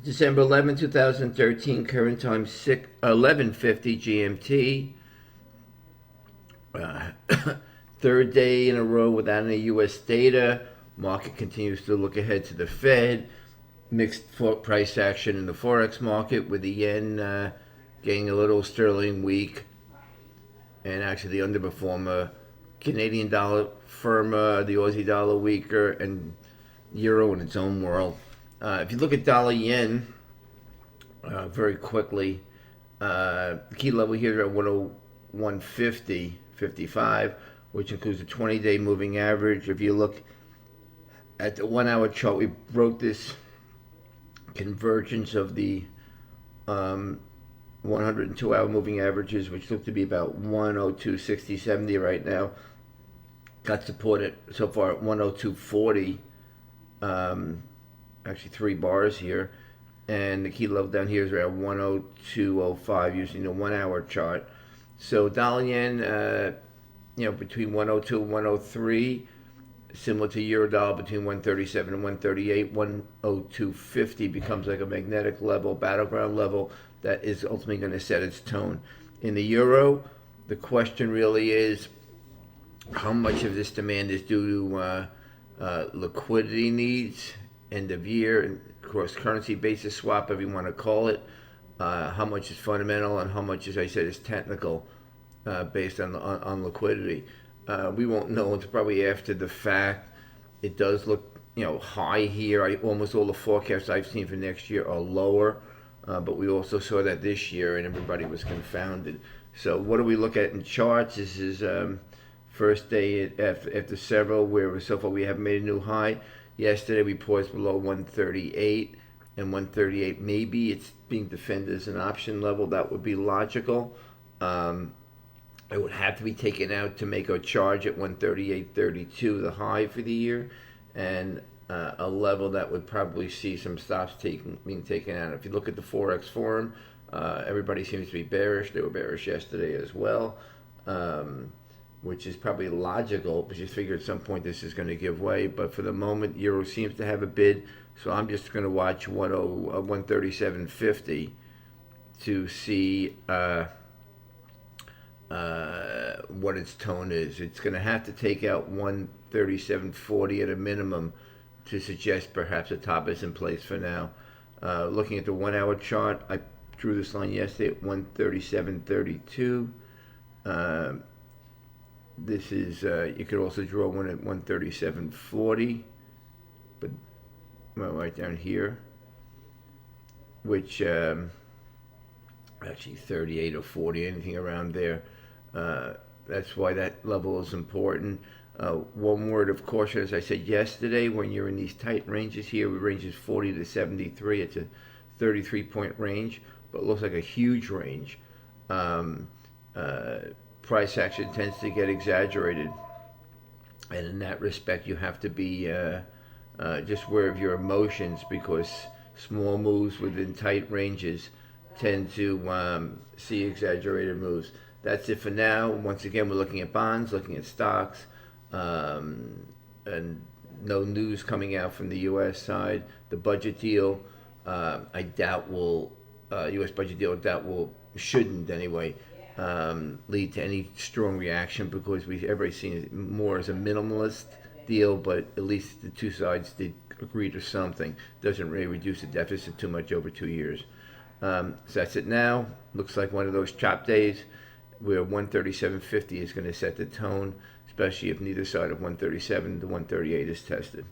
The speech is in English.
December 11, 2013, current time 11:50 GMT. Uh, Third day in a row without any U.S. data. Market continues to look ahead to the Fed. Mixed price action in the Forex market with the yen getting a little, sterling weak, and actually the underperformer. Canadian dollar firmer, the Aussie dollar weaker, and euro in its own world. If you look at dollar yen very quickly, the key level here is at 101.50.55, which includes a 20-day moving average. If you look at the 1 hour chart, we wrote this convergence of the 102-hour moving averages, which look to be about 102.60.70 right now. Got supported so far at 102.40. Actually, 3 bars here. And the key level down here is around 102.05 using the 1 hour chart. So dollar yen, between 102 and 103, similar to euro dollar between 137 and 138. 102.50 becomes like a magnetic level, battleground level that is ultimately going to set its tone. In the euro, the question really is how much of this demand is due to liquidity needs, end of year, and cross currency basis swap, if you want to call it. How much is fundamental and how much, as I said, is technical based on liquidity. We won't know until probably after the fact. It does look high here. Almost all the forecasts I've seen for next year are lower, but we also saw that this year and everybody was confounded. So what do we look at in charts? This is first day after several where so far we haven't made a new high. Yesterday we paused below 138 and 138. Maybe it's being defended as an option level. That would be logical. It would have to be taken out to make a charge at 138.32, the high for the year, and a level that would probably see some stops being taken out. If you look at the Forex forum, everybody seems to be bearish. They were bearish yesterday as well. Which is probably logical, because you figure at some point this is going to give way. But for the moment, euro seems to have a bid, so I'm just going to watch 137.50 to see what its tone is. It's going to have to take out 137.40 at a minimum to suggest perhaps a top is in place for now. Looking at the 1 hour chart, I drew this line yesterday at 137.32. This is, you could also draw one at 137.40, but right down here, which actually 38 or 40, anything around there. That's why that level is important. One word of caution, as I said yesterday, when you're in these tight ranges here, ranges 40 to 73, it's a 33-point range, but it looks like a huge range. Price action tends to get exaggerated, and in that respect you have to be just aware of your emotions, because small moves within tight ranges tend to see exaggerated moves. That's it for now. Once again, we're looking at bonds, looking at stocks, and no news coming out from the U.S. side. The budget deal, I doubt will, U.S. budget deal, shouldn't anyway, lead to any strong reaction, because everybody's seen it more as a minimalist deal, but at least the two sides did agree to something. Doesn't really reduce the deficit too much over 2 years. So that's it now. Looks like one of those chop days where 137.50 is going to set the tone, especially if neither side of 137 to 138 is tested.